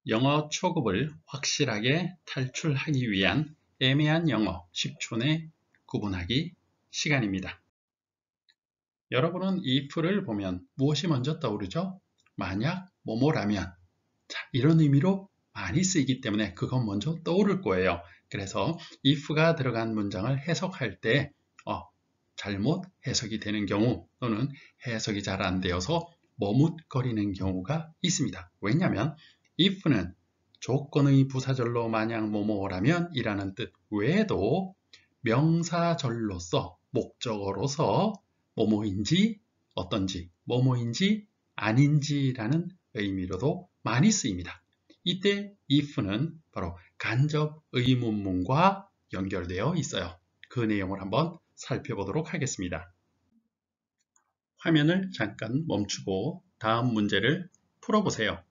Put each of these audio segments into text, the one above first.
영어 초급을 확실하게 탈출하기 위한 애매한 영어 10초 내 구분하기 시간입니다. 여러분은 if를 보면 무엇이 먼저 떠오르죠? 만약 뭐뭐라면, 이런 의미로 많이 쓰이기 때문에 그건 먼저 떠오를 거예요. 그래서 if가 들어간 문장을 해석할 때 잘못 해석이 되는 경우 또는 해석이 잘 안 되어서 머뭇거리는 경우가 있습니다. 왜냐하면 if는 조건의 부사절로 만약 뭐뭐라면 이라는 뜻 외에도 명사절로서 목적어로서 뭐뭐인지 어떤지 뭐뭐인지 아닌지라는 의미로도 많이 쓰입니다. 이때 if는 바로 간접 의문문과 연결되어 있어요. 그 내용을 한번 살펴보도록 하겠습니다. 화면을 잠깐 멈추고 다음 문제를 풀어보세요.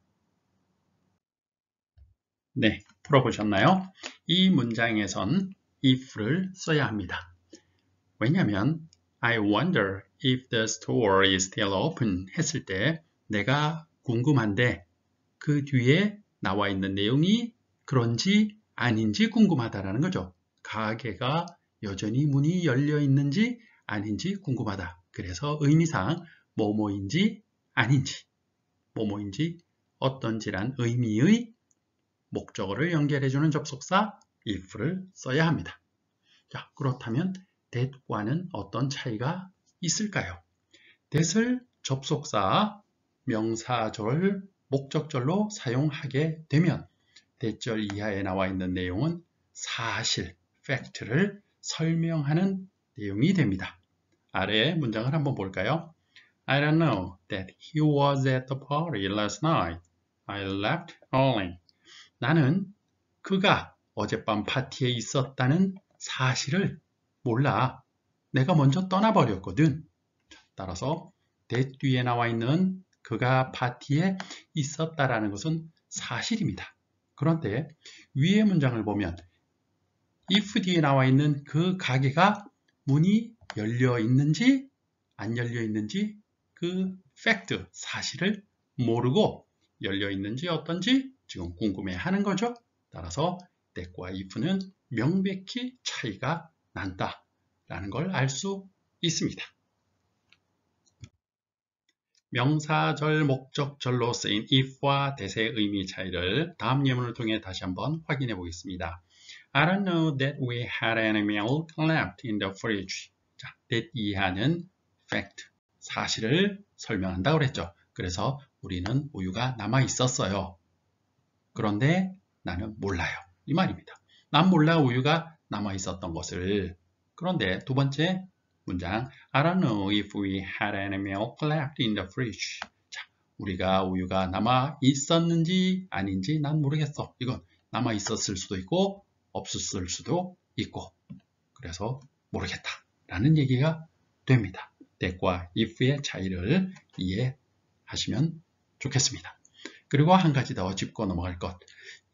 네, 풀어보셨나요? 이 문장에선 if를 써야 합니다. 왜냐하면 I wonder if the store is still open 했을 때 내가 궁금한데 그 뒤에 나와 있는 내용이 그런지 아닌지 궁금하다라는 거죠. 가게가 여전히 문이 열려 있는지 아닌지 궁금하다. 그래서 의미상 뭐뭐인지 아닌지, 뭐뭐인지 어떤지란 의미의 목적어를 연결해주는 접속사 if를 써야 합니다. 자, 그렇다면 that과는 어떤 차이가 있을까요? that을 접속사, 명사절, 목적절로 사용하게 되면 that절 이하에 나와 있는 내용은 사실, fact를 설명하는 내용이 됩니다. 아래의 문장을 한번 볼까요? I don't know that he was at the party last night. I left early. 나는 그가 어젯밤 파티에 있었다는 사실을 몰라. 내가 먼저 떠나버렸거든. 따라서 that 뒤에 나와 있는 그가 파티에 있었다라는 것은 사실입니다. 그런데 위의 문장을 보면 if 뒤에 나와 있는 그 가게가 문이 열려 있는지 안 열려 있는지 그 fact, 사실을 모르고 열려 있는지 어떤지 지금 궁금해하는 거죠. 따라서 that과 if는 명백히 차이가 난다라는 걸 알 수 있습니다. 명사절, 목적절로 쓰인 if와 that의 의미 차이를 다음 예문을 통해 다시 한번 확인해 보겠습니다. I don't know that we had any milk left in the fridge. 자, that 이하는 fact, 사실을 설명한다고 그랬죠. 그래서 우리는 우유가 남아 있었어요. 그런데 나는 몰라요. 이 말입니다. 난 몰라 우유가 남아 있었던 것을. 그런데 두 번째 문장 I don't know if we had any milk left in the fridge. 자, 우리가 우유가 남아 있었는지 아닌지 난 모르겠어. 이건 남아 있었을 수도 있고 없었을 수도 있고 그래서 모르겠다라는 얘기가 됩니다. that과 if의 차이를 이해하시면 좋겠습니다. 그리고 한 가지 더 짚고 넘어갈 것.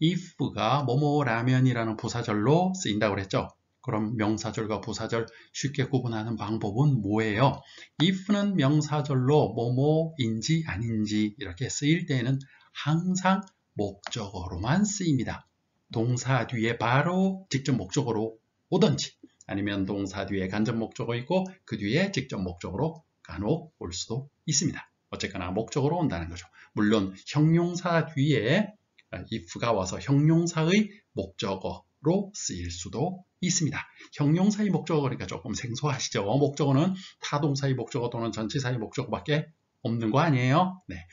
if가 뭐뭐라면이라는 부사절로 쓰인다고 그랬죠. 그럼 명사절과 부사절 쉽게 구분하는 방법은 뭐예요? if는 명사절로 뭐뭐인지 아닌지 이렇게 쓰일 때에는 항상 목적어로만 쓰입니다. 동사 뒤에 바로 직접 목적어로 오든지 아니면 동사 뒤에 간접 목적어 있고 그 뒤에 직접 목적어로 간혹 올 수도 있습니다. 어쨌거나 목적어로 온다는 거죠. 물론 형용사 뒤에 if가 와서 형용사의 목적어로 쓰일 수도 있습니다. 형용사의 목적어 그러니까 조금 생소하시죠? 목적어는 타동사의 목적어 또는 전치사의 목적어밖에 없는 거 아니에요? 네,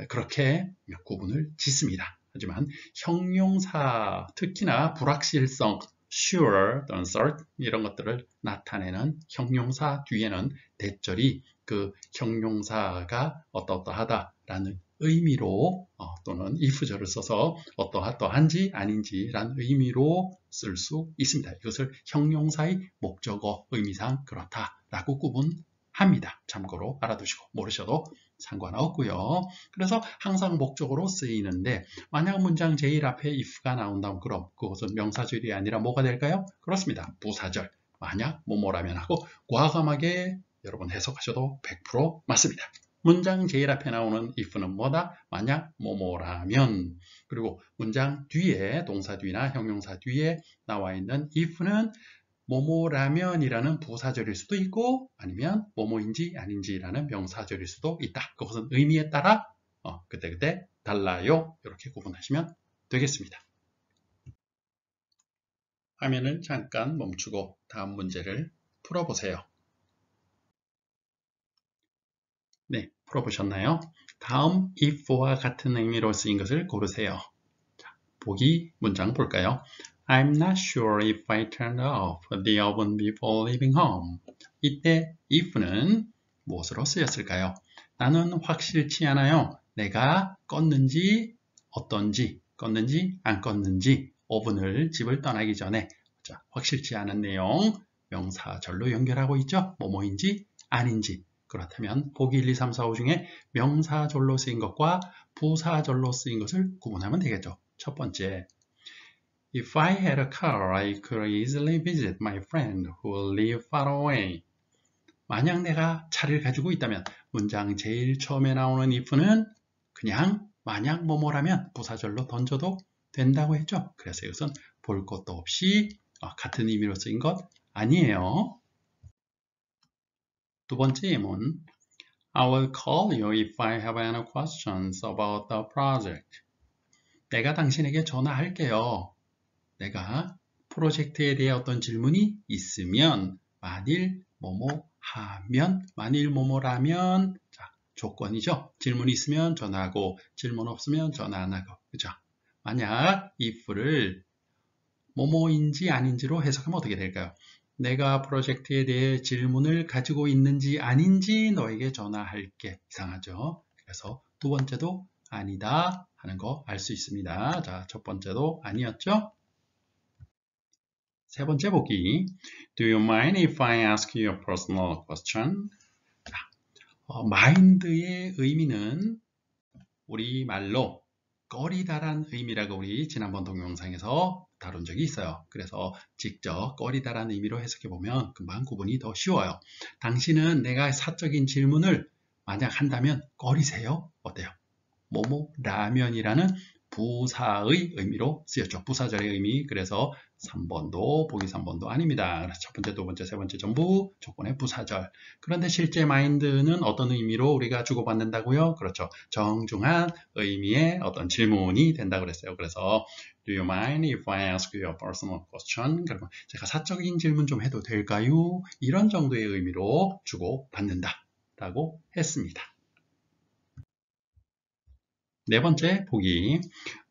그렇게 구분을 짓습니다. 하지만 형용사, 특히나 불확실성, sure 또는 cert 이런 것들을 나타내는 형용사 뒤에는 that절이 그 형용사가 어떠하다라는 의미로 또는 if절을 써서 어떠한지 아닌지라는 의미로 쓸 수 있습니다. 이것을 형용사의 목적어 의미상 그렇다라고 구분합니다. 참고로 알아두시고 모르셔도 상관없고요. 그래서 항상 목적어로 쓰이는데 만약 문장 제일 앞에 if가 나온다면 그럼 그것은 명사절이 아니라 뭐가 될까요? 그렇습니다. 부사절. 만약 뭐뭐라면 하고 과감하게 여러분 해석하셔도 100% 맞습니다. 문장 제일 앞에 나오는 if는 뭐다? 만약 뭐뭐라면. 그리고 문장 뒤에 동사 뒤나 형용사 뒤에 나와 있는 if는 뭐뭐라면이라는 부사절일 수도 있고 아니면 뭐뭐인지 아닌지라는 명사절일 수도 있다. 그것은 의미에 따라 그때그때 달라요. 이렇게 구분하시면 되겠습니다. 화면을 잠깐 멈추고 다음 문제를 풀어보세요. 네, 풀어보셨나요? 다음 if와 같은 의미로 쓰인 것을 고르세요. 자, 보기 문장 볼까요? I'm not sure if I turned off the oven before leaving home. 이때 if는 무엇으로 쓰였을까요? 나는 확실치 않아요. 내가 껐는지 어떤지, 껐는지 안 껐는지 오븐을 집을 떠나기 전에. 자, 확실치 않은 내용 명사절로 연결하고 있죠. 뭐뭐인지 아닌지. 그렇다면 보기 1, 2, 3, 4, 5 중에 명사절로 쓰인 것과 부사절로 쓰인 것을 구분하면 되겠죠. 첫 번째, If I had a car, I could easily visit my friend who live far away. 만약 내가 차를 가지고 있다면 문장 제일 처음에 나오는 if는 그냥 만약 뭐뭐라면 부사절로 던져도 된다고 했죠. 그래서 이것은 볼 것도 없이 같은 의미로 쓰인 것 아니에요. 두 번째 예문 I will call you if I have any questions about the project. 내가 당신에게 전화할게요. 내가 프로젝트에 대해 어떤 질문이 있으면 만일 뭐뭐 하면 만일 뭐뭐라면 자, 조건이죠. 질문이 있으면 전화하고 질문 없으면 전화 안 하고 그죠? 만약 if를 뭐뭐인지 아닌지로 해석하면 어떻게 될까요? 내가 프로젝트에 대해 질문을 가지고 있는지 아닌지 너에게 전화할게. 이상하죠? 그래서 두 번째도 아니다 하는 거 알 수 있습니다. 자, 첫 번째도 아니었죠? 세 번째 보기. Do you mind if I ask you a personal question? 자, mind의 의미는 우리말로 꺼리다란 의미라고 우리 지난번 동영상에서 다룬 적이 있어요. 그래서 직접 꺼리다란 의미로 해석해보면 금방 구분이 더 쉬워요. 당신은 내가 사적인 질문을 만약 한다면 꺼리세요? 어때요? 뭐뭐 라면이라는 부사의 의미로 쓰였죠. 부사절의 의미. 그래서 3번도 보기 3번도 아닙니다. 그래서 첫 번째, 두 번째, 세 번째 전부 조건의 부사절. 그런데 실제 mind는 어떤 의미로 우리가 주고받는다고요? 그렇죠. 정중한 의미의 어떤 질문이 된다고 그랬어요. 그래서 Do you mind if I ask you a personal question? 그러면 제가 사적인 질문 좀 해도 될까요? 이런 정도의 의미로 주고받는다 라고 했습니다. 네 번째 보기.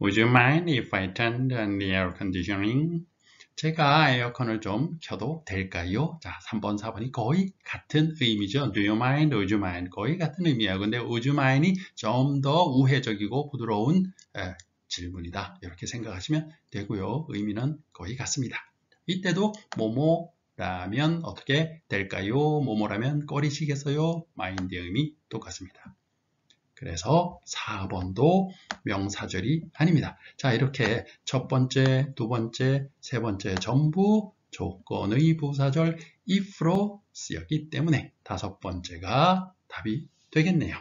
Would you mind if I turned on the air conditioning? 제가 에어컨을 좀 켜도 될까요? 자, 3번, 4번이 거의 같은 의미죠. Do you mind, would you mind? 거의 같은 의미예요. 근데 would you mind이 좀 더 우회적이고 부드러운 질문이다. 이렇게 생각하시면 되고요. 의미는 거의 같습니다. 이때도 뭐뭐라면 어떻게 될까요? 뭐뭐라면 꺼리시겠어요? mind의 의미 똑같습니다. 그래서 4번도 명사절이 아닙니다. 자, 이렇게 첫 번째, 두 번째, 세 번째 전부 조건의 부사절 if로 쓰였기 때문에 다섯 번째가 답이 되겠네요.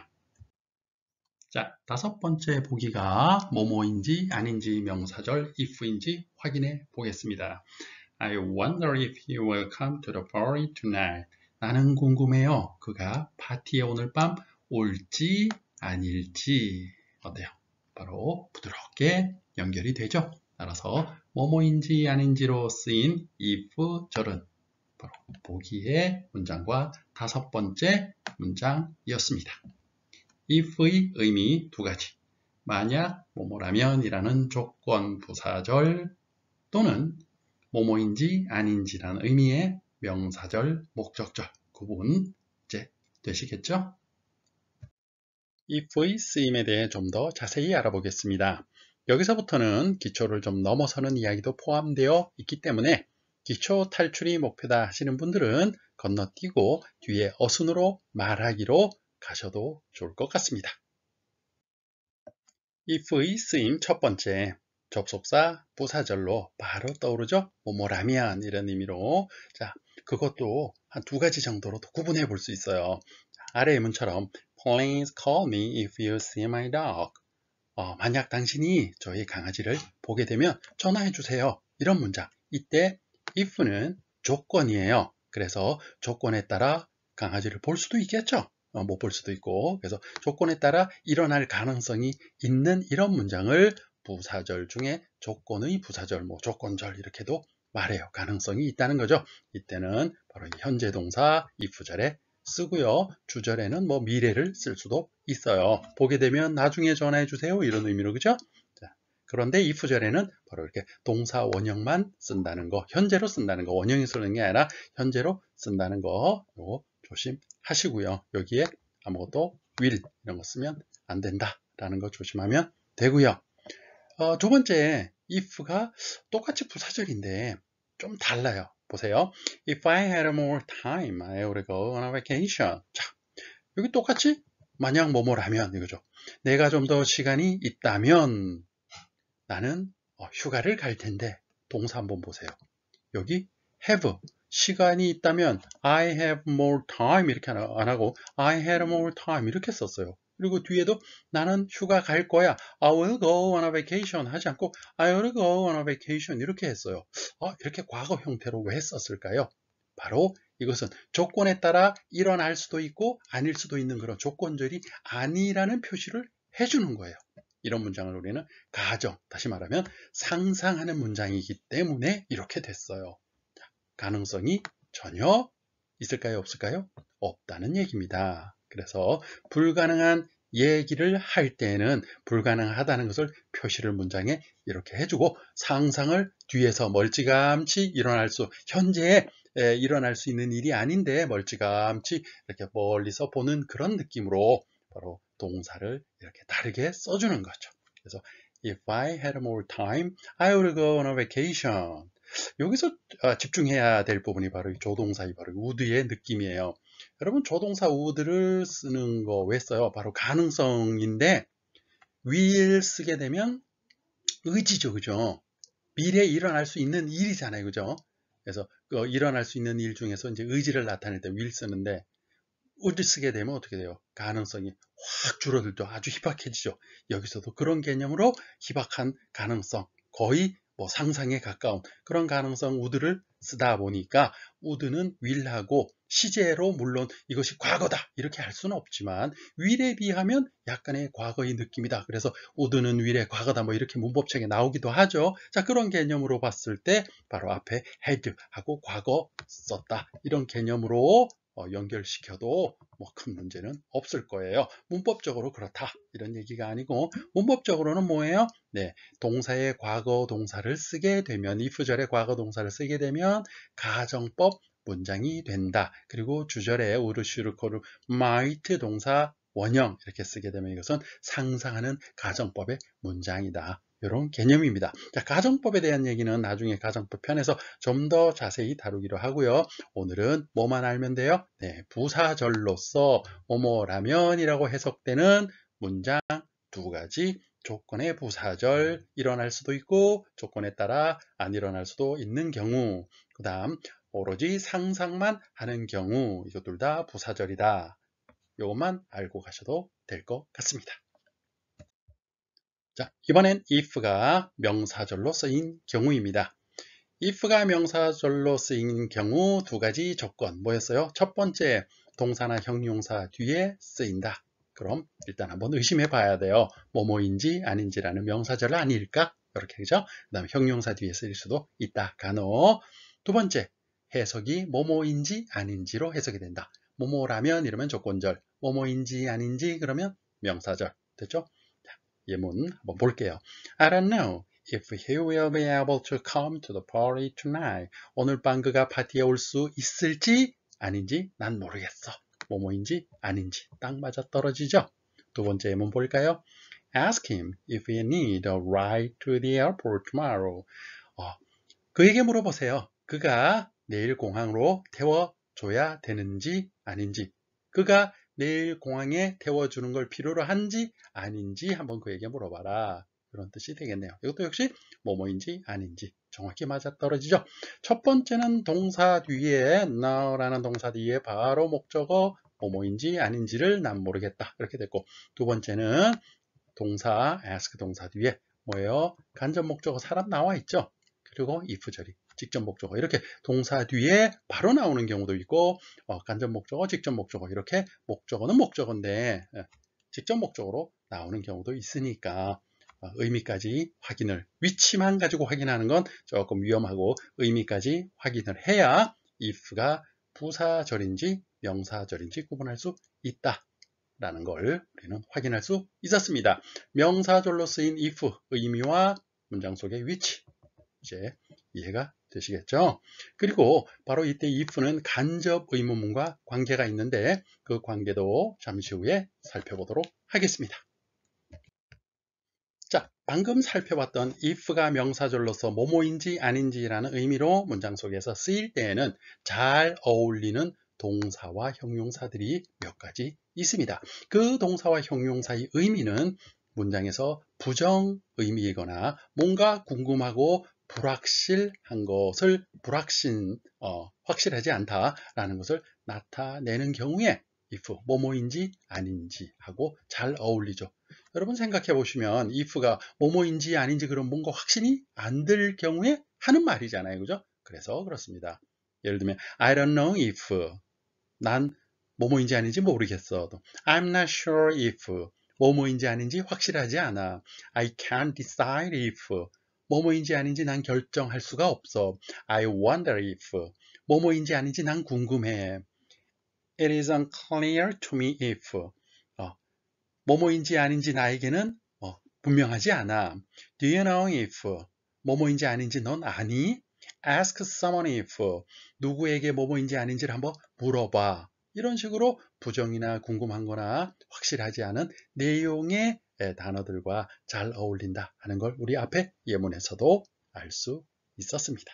자, 다섯 번째 보기가 뭐뭐인지 아닌지 명사절 if인지 확인해 보겠습니다. I wonder if he will come to the party tonight. 나는 궁금해요. 그가 파티에 오늘 밤 올지 아닐지. 어때요? 바로 부드럽게 연결이 되죠. 따라서 뭐뭐인지 아닌지로 쓰인 if절은 바로 보기의 문장과 다섯 번째 문장이었습니다. if의 의미 두 가지. 만약 뭐뭐라면 이라는 조건 부사절 또는 뭐뭐인지 아닌지라는 의미의 명사절 목적절 구분 이제 되시겠죠? if의 쓰임에 대해 좀 더 자세히 알아보겠습니다. 여기서부터는 기초를 좀 넘어서는 이야기도 포함되어 있기 때문에 기초 탈출이 목표다 하시는 분들은 건너뛰고 뒤에 어순으로 말하기로 가셔도 좋을 것 같습니다. if의 쓰임 첫 번째, 접속사 부사절로 바로 떠오르죠? 뭐뭐라면 이런 의미로. 자, 그것도 한 두 가지 정도로 구분해 볼 수 있어요. 아래 예문처럼 Please call me if you see my dog. 만약 당신이 저희 강아지를 보게 되면 전화해 주세요. 이런 문장. 이때 if는 조건이에요. 그래서 조건에 따라 강아지를 볼 수도 있겠죠. 못 볼 수도 있고. 그래서 조건에 따라 일어날 가능성이 있는 이런 문장을 부사절 중에 조건의 부사절, 조건절 이렇게도 말해요. 가능성이 있다는 거죠. 이때는 바로 현재 동사 if절에 쓰고요. 주절에는 미래를 쓸 수도 있어요. 보게 되면 나중에 전화해 주세요. 이런 의미로, 그죠? 자, 그런데 if절에는 바로 이렇게 동사 원형만 쓴다는 거, 현재로 쓴다는 거, 원형이 쓰는 게 아니라 현재로 쓴다는 거, 요거 조심하시고요. 여기에 아무것도 will 이런 거 쓰면 안 된다라는 거 조심하면 되고요. 두 번째, if가 똑같이 부사절인데 좀 달라요. 보세요. If I had more time, I would go on a vacation. 자, 여기 똑같이 만약 뭐뭐라면 이거죠. 내가 좀 더 시간이 있다면 나는 휴가를 갈 텐데 동사 한번 보세요. 여기 have 시간이 있다면 I have more time 이렇게 안 하고 I had more time 이렇게 썼어요. 그리고 뒤에도 나는 휴가 갈 거야. I will go on a vacation 하지 않고 I will go on a vacation 이렇게 했어요. 이렇게 과거 형태로 왜 썼을까요? 바로 이것은 조건에 따라 일어날 수도 있고 아닐 수도 있는 그런 조건절이 아니라는 표시를 해주는 거예요. 이런 문장을 우리는 가정, 다시 말하면 상상하는 문장이기 때문에 이렇게 됐어요. 가능성이 전혀 있을까요? 없을까요? 없다는 얘기입니다. 그래서 불가능한 얘기를 할 때는 불가능하다는 것을 표시를 문장에 이렇게 해주고 상상을 뒤에서 멀찌감치 일어날 수, 현재에 일어날 수 있는 일이 아닌데 멀찌감치 이렇게 멀리서 보는 그런 느낌으로 바로 동사를 이렇게 다르게 써주는 거죠. 그래서 If I had more time, I would go on a vacation. 여기서 집중해야 될 부분이 바로 이 조동사의 바로 would의 느낌이에요. 여러분 조동사 would를 쓰는 거 왜 써요? 바로 가능성인데 will 쓰게 되면 의지죠, 그죠? 미래에 일어날 수 있는 일이잖아요, 그죠? 그래서 일어날 수 있는 일 중에서 이제 의지를 나타낼 때 will 쓰는데 would 쓰게 되면 어떻게 돼요? 가능성이 확 줄어들죠. 아주 희박해지죠. 여기서도 그런 개념으로 희박한 가능성, 거의 상상에 가까운 그런 가능성 would를 쓰다 보니까 would는 will하고 시제로 물론 이것이 과거다 이렇게 할 수는 없지만 will에 비하면 약간의 과거의 느낌이다. 그래서 would는 will의 과거다 이렇게 문법책에 나오기도 하죠. 자, 그런 개념으로 봤을 때 바로 앞에 had 하고 과거 썼다 이런 개념으로 연결시켜도 큰 문제는 없을 거예요. 문법적으로 그렇다 이런 얘기가 아니고 문법적으로는 뭐예요? 네, 동사의 과거 동사를 쓰게 되면 if절의 과거 동사를 쓰게 되면 가정법 문장이 된다. 그리고 주절에 would, should, could, might 동사 원형 이렇게 쓰게 되면 이것은 상상하는 가정법의 문장이다. 이런 개념입니다. 자, 가정법에 대한 얘기는 나중에 가정법 편에서 좀 더 자세히 다루기로 하고요. 오늘은 뭐만 알면 돼요? 네, 부사절로서 뭐뭐라면이라고 해석되는 문장 두 가지 조건의 부사절 일어날 수도 있고 조건에 따라 안 일어날 수도 있는 경우 그 다음 오로지 상상만 하는 경우 이것들 다 부사절이다. 이것만 알고 가셔도 될 것 같습니다. 자, 이번엔 if가 명사절로 쓰인 경우입니다. if가 명사절로 쓰인 경우 두 가지 조건 뭐였어요? 첫 번째, 동사나 형용사 뒤에 쓰인다. 그럼 일단 한번 의심해 봐야 돼요. 뭐뭐인지 아닌지라는 명사절 아닐까? 이렇게 그죠? 그 다음에 형용사 뒤에 쓰일 수도 있다. 간혹. 두 번째, 해석이 뭐뭐인지 아닌지로 해석이 된다. 뭐뭐라면 이러면 조건절, 뭐뭐인지 아닌지 그러면 명사절. 됐죠? 예문 한번 볼게요. I don't know if he will be able to come to the party tonight. 오늘 밤 그가 파티에 올 수 있을지 아닌지 난 모르겠어. 뭐뭐인지 아닌지 딱 맞아 떨어지죠. 두 번째 예문 볼까요? Ask him if he need a ride to the airport tomorrow. 그에게 물어보세요. 그가 내일 공항으로 태워줘야 되는지 아닌지. 그가 내일 공항에 태워주는 걸 필요로 한지 아닌지 한번 그에게 물어봐라. 그런 뜻이 되겠네요. 이것도 역시 뭐뭐인지 아닌지 정확히 맞아떨어지죠. 첫 번째는 동사 뒤에 now라는 동사 뒤에 바로 목적어 뭐뭐인지 아닌지를 난 모르겠다. 이렇게 됐고, 두 번째는 동사 ask 동사 뒤에 뭐예요? 간접 목적어 사람 나와 있죠. 그리고 if 절이 직접 목적어 이렇게 동사 뒤에 바로 나오는 경우도 있고 간접 목적어, 직접 목적어 이렇게 목적어는 목적어인데 직접 목적어로 나오는 경우도 있으니까 의미까지 확인을 위치만 가지고 확인하는 건 조금 위험하고 의미까지 확인을 해야 if가 부사절인지 명사절인지 구분할 수 있다 라는 걸 우리는 확인할 수 있었습니다. 명사절로 쓰인 if 의미와 문장 속의 위치 이제 이해가 되시겠죠? 그리고 바로 이때 if는 간접 의문문과 관계가 있는데 그 관계도 잠시 후에 살펴보도록 하겠습니다. 자, 방금 살펴봤던 if가 명사절로서 뭐뭐인지 아닌지라는 의미로 문장 속에서 쓰일 때에는 잘 어울리는 동사와 형용사들이 몇 가지 있습니다. 그 동사와 형용사의 의미는 문장에서 부정 의미이거나 뭔가 궁금하고 불확실한 것을 확실하지 않다라는 것을 나타내는 경우에 if 뭐뭐인지 아닌지 하고 잘 어울리죠. 여러분 생각해 보시면 if가 뭐뭐인지 아닌지 그런 뭔가 확신이 안 들 경우에 하는 말이잖아요. 그죠? 그래서 그렇습니다. 예를 들면 I don't know if 난 뭐뭐인지 아닌지 모르겠어. I'm not sure if 뭐뭐인지 아닌지 확실하지 않아. I can't decide if 뭐뭐인지 아닌지 난 결정할 수가 없어. I wonder if 뭐뭐인지 아닌지 난 궁금해. It is unclear to me if 뭐뭐인지 아닌지 나에게는 분명하지 않아. Do you know if 뭐뭐인지 아닌지 넌 아니? Ask someone if 누구에게 뭐뭐인지 아닌지를 한번 물어봐. 이런 식으로 부정이나 궁금한 거나 확실하지 않은 내용의 단어들과 잘 어울린다 하는 걸 우리 앞에 예문에서도 알 수 있었습니다.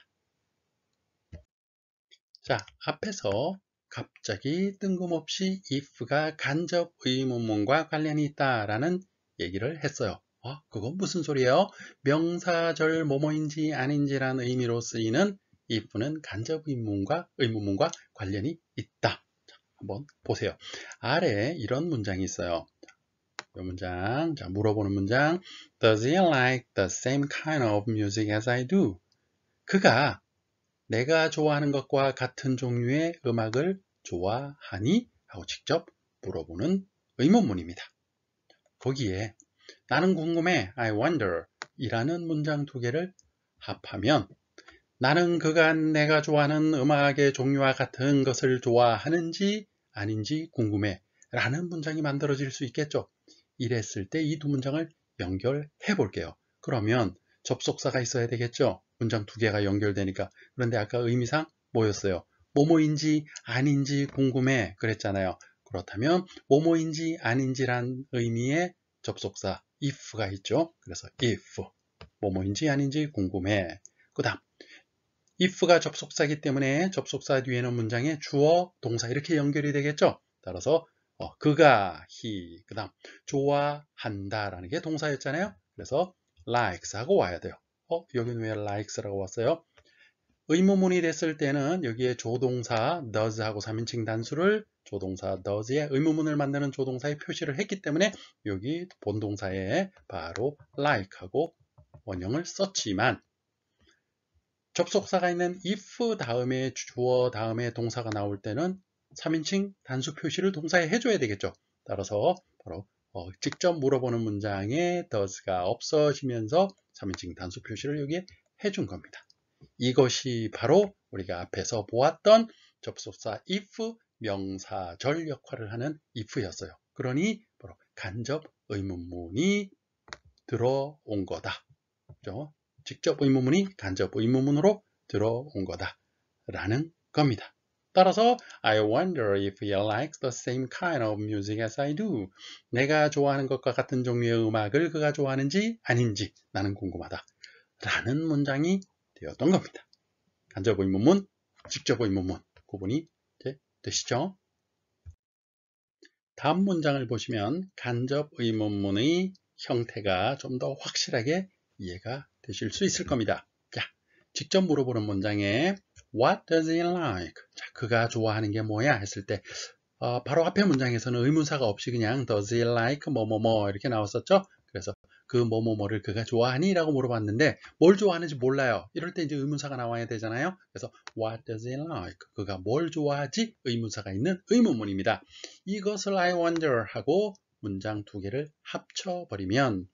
자, 앞에서 갑자기 뜬금없이 if가 간접 의문문과 관련이 있다라는 얘기를 했어요. 그건 무슨 소리예요? 명사절 뭐뭐인지 아닌지라는 의미로 쓰이는 if는 간접 의문문과 관련이 있다. 자, 한번 보세요. 아래에 이런 문장이 있어요. 이 문장, 자, 물어보는 문장. Does he like the same kind of music as I do? 그가 내가 좋아하는 것과 같은 종류의 음악을 좋아하니? 하고 직접 물어보는 의문문입니다. 거기에 나는 궁금해, I wonder 이라는 문장 두 개를 합하면 나는 그가 내가 좋아하는 음악의 종류와 같은 것을 좋아하는지 아닌지 궁금해 라는 문장이 만들어질 수 있겠죠. 이랬을 때 이 두 문장을 연결해 볼게요. 그러면 접속사가 있어야 되겠죠. 문장 두 개가 연결되니까. 그런데 아까 의미상 뭐였어요? 뭐뭐인지 아닌지 궁금해 그랬잖아요. 그렇다면 뭐뭐인지 아닌지란 의미의 접속사 if가 있죠. 그래서 if 뭐뭐인지 아닌지 궁금해. 그 다음 if가 접속사이기 때문에 접속사 뒤에는 문장에 주어, 동사 이렇게 연결이 되겠죠. 따라서 그가, he, 그 다음 좋아한다 라는 게 동사였잖아요. 그래서 likes 하고 와야 돼요. 여기는 왜 likes라고 왔어요? 의문문이 됐을 때는 여기에 조동사 does 하고 3인칭 단수를 조동사 does에 의문문을 만드는 조동사에 표시를 했기 때문에 여기 본동사에 바로 like 하고 원형을 썼지만 접속사가 있는 if 다음에 주어 다음에 동사가 나올 때는 3인칭 단수 표시를 동사에 해줘야 되겠죠. 따라서 바로 직접 물어보는 문장에 does가 없어지면서 3인칭 단수 표시를 여기에 해준 겁니다. 이것이 바로 우리가 앞에서 보았던 접속사 if 명사절 역할을 하는 if였어요. 그러니 바로 간접 의문문이 들어온 거다. 그렇죠? 직접 의문문이 간접 의문문으로 들어온 거다 라는 겁니다. 따라서 I wonder if he likes the same kind of music as I do. 내가 좋아하는 것과 같은 종류의 음악을 그가 좋아하는지 아닌지 나는 궁금하다 라는 문장이 되었던 겁니다. 간접 의문문, 직접 의문문 구분이 되시죠? 다음 문장을 보시면 간접 의문문의 형태가 좀 더 확실하게 이해가 되실 수 있을 겁니다. 자, 직접 물어보는 문장에 What does he like? 자, 그가 좋아하는 게 뭐야? 했을 때 바로 앞에 문장에서는 의문사가 없이 그냥 does he like 뭐뭐뭐 이렇게 나왔었죠. 그래서 그 뭐뭐뭐를 그가 좋아하니? 라고 물어봤는데 뭘 좋아하는지 몰라요. 이럴 때 이제 의문사가 나와야 되잖아요. 그래서 what does he like? 그가 뭘 좋아하지? 의문사가 있는 의문문입니다. 이것을 I wonder 하고 문장 두 개를 합쳐버리면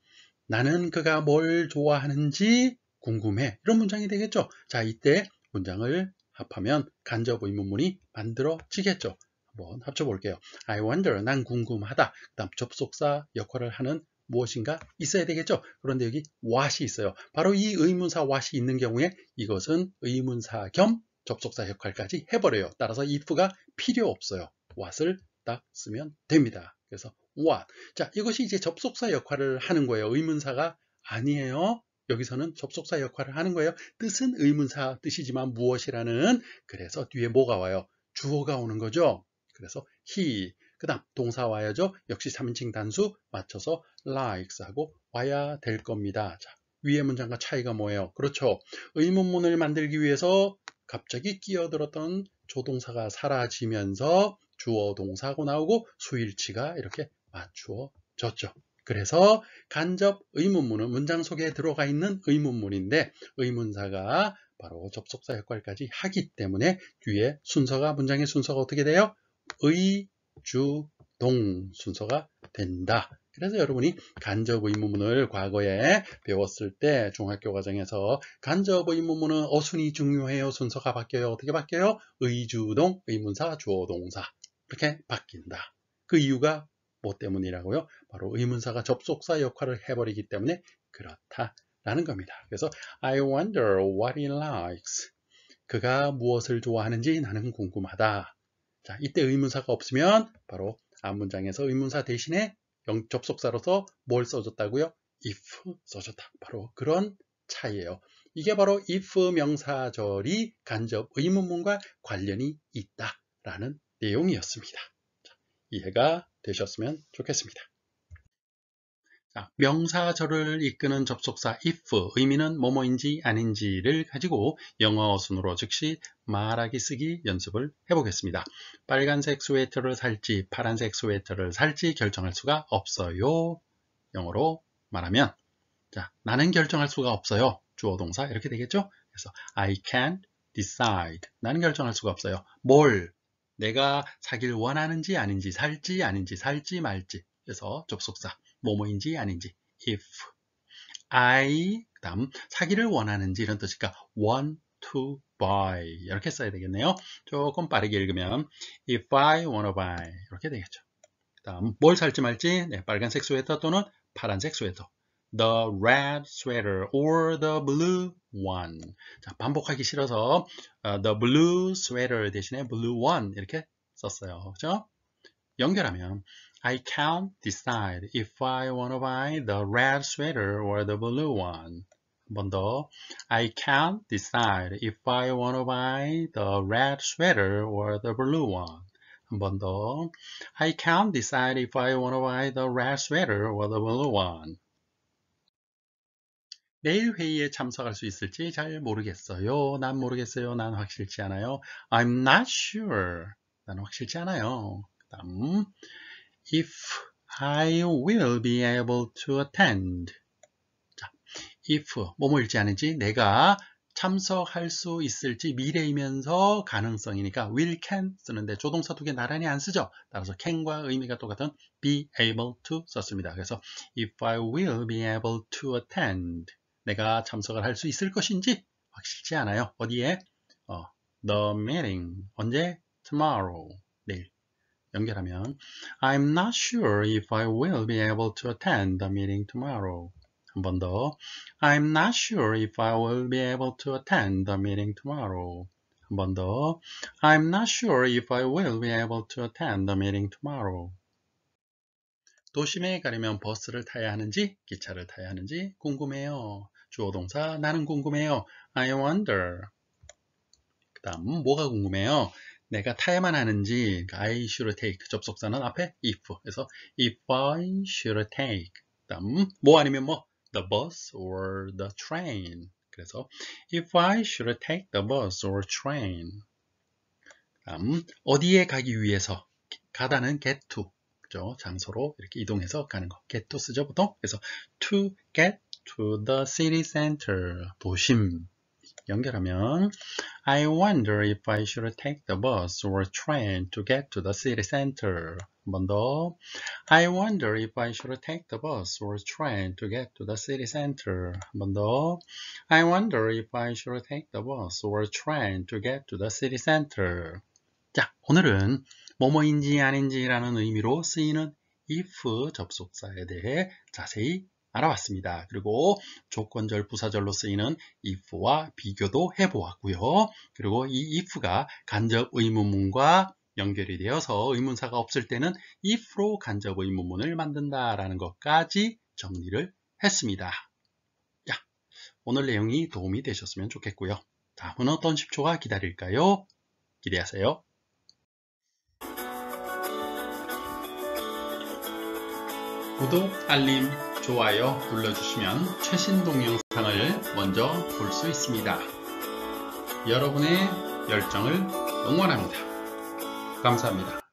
나는 그가 뭘 좋아하는지 궁금해. 이런 문장이 되겠죠. 자, 이때 문장을 합하면 간접 의문문이 만들어지겠죠. 한번 합쳐볼게요. I wonder, 난 궁금하다. 그 다음 접속사 역할을 하는 무엇인가 있어야 되겠죠. 그런데 여기 what이 있어요. 바로 이 의문사 what이 있는 경우에 이것은 의문사 겸 접속사 역할까지 해버려요. 따라서 if가 필요 없어요. what을 딱 쓰면 됩니다. 그래서 what. 자, 이것이 이제 접속사 역할을 하는 거예요. 의문사가 아니에요. 여기서는 접속사 역할을 하는 거예요. 뜻은 의문사 뜻이지만 무엇이라는, 그래서 뒤에 뭐가 와요? 주어가 오는 거죠. 그래서 he, 그 다음 동사 와야죠. 역시 3인칭 단수 맞춰서 likes 하고 와야 될 겁니다. 자, 위의 문장과 차이가 뭐예요? 그렇죠. 의문문을 만들기 위해서 갑자기 끼어들었던 조동사가 사라지면서 주어 동사하고 나오고 수일치가 이렇게 맞추어졌죠. 그래서 간접 의문문은 문장 속에 들어가 있는 의문문인데 의문사가 바로 접속사 역할까지 하기 때문에 뒤에 순서가, 문장의 순서가 어떻게 돼요? 의, 주, 동 순서가 된다. 그래서 여러분이 간접 의문문을 과거에 배웠을 때 중학교 과정에서 간접 의문문은 어순이 중요해요. 순서가 바뀌어요. 어떻게 바뀌어요? 의주동, 의문사, 주어, 동사 이렇게 바뀐다. 그 이유가 뭐 때문이라고요? 바로 의문사가 접속사 역할을 해버리기 때문에 그렇다라는 겁니다. 그래서 I wonder what he likes. 그가 무엇을 좋아하는지 나는 궁금하다. 자, 이때 의문사가 없으면 바로 앞문장에서 의문사 대신에 접속사로서 뭘 써줬다고요? if 써줬다. 바로 그런 차이예요. 이게 바로 if 명사절이 간접 의문문과 관련이 있다라는 내용이었습니다. 자, 이해가 되셨으면 좋겠습니다. 자, 명사절을 이끄는 접속사 if, 의미는 뭐뭐인지 아닌지를 가지고 영어 어순으로 즉시 말하기 쓰기 연습을 해보겠습니다. 빨간색 스웨터를 살지 파란색 스웨터를 살지 결정할 수가 없어요. 영어로 말하면 자, 나는 결정할 수가 없어요. 주어 동사 이렇게 되겠죠? 그래서 I can't decide. 나는 결정할 수가 없어요. 뭘 내가 사길 원하는지 아닌지, 살지 아닌지, 살지 말지. 그래서 접속사 뭐뭐인지 아닌지. if I, 그 다음 사기를 원하는지 이런 뜻이니까 want to buy 이렇게 써야 되겠네요. 조금 빠르게 읽으면 if I want to buy 이렇게 되겠죠. 그 다음 뭘 살지 말지, 네, 빨간색 스웨터 또는 파란색 스웨터, the red sweater or the blue one. 자, 반복하기 싫어서 the blue sweater 대신에 blue one 이렇게 썼어요. 그죠? 연결하면 I can't decide if I want to buy the red sweater or the blue one. 한 번 더. I can't decide if I want to buy the red sweater or the blue one. 한 번 더. I can't decide if I want to buy the red sweater or the blue one. 내일 회의에 참석할 수 있을지 잘 모르겠어요. 난 모르겠어요. 난 확실치 않아요. I'm not sure. 난 확실치 않아요. 다음. If I will be able to attend. 자, if 뭐뭐일지 아닌지 내가 참석할 수 있을지 미래이면서 가능성이니까 will, can 쓰는데 조동사 두 개 나란히 안 쓰죠. 따라서 can과 의미가 똑같은 be able to 썼습니다. 그래서 if I will be able to attend. 내가 참석을 할 수 있을 것인지 확실치 않아요. 어디에? The meeting. 언제? Tomorrow. 내일. 연결하면 I'm not sure if I will be able to attend the meeting tomorrow. 한 번 더. I'm not sure if I will be able to attend the meeting tomorrow. 한 번 더. I'm not sure if I will be able to attend the meeting tomorrow. 도심에 가려면 버스를 타야 하는지 기차를 타야 하는지 궁금해요. 주어 동사 나는 궁금해요. I wonder. 그 다음 뭐가 궁금해요? 내가 타야만 하는지 I should take 접속사는 앞에 if 그래서 if I should take 그 다음 뭐 아니면 뭐 the bus or the train 그래서 if I should take the bus or train 그 다음 어디에 가기 위해서 가다는 get to, 그죠? 장소로 이렇게 이동해서 가는 거. get to 쓰죠, 보통? 그래서 to get to the city center, 도심. 연결하면 I wonder if I should take the bus or train to get to the city center. 한 번 더. I wonder if I should take the bus or train to get to the city center. 한 번 더. I wonder if I should take the bus or train to get to the city center. 자, 오늘은 뭐뭐인지 아닌지라는 의미로 쓰이는 if 접속사에 대해 자세히 알아봤습니다. 그리고 조건절, 부사절로 쓰이는 if와 비교도 해보았고요. 그리고 이 if가 간접 의문문과 연결이 되어서 의문사가 없을 때는 if로 간접 의문문을 만든다라는 것까지 정리를 했습니다. 자, 오늘 내용이 도움이 되셨으면 좋겠고요. 다음은 어떤 10초가 기다릴까요? 기대하세요. 구독, 알림, 좋아요 눌러주시면 최신 동영상을 먼저 볼 수 있습니다. 여러분의 열정을 응원합니다. 감사합니다.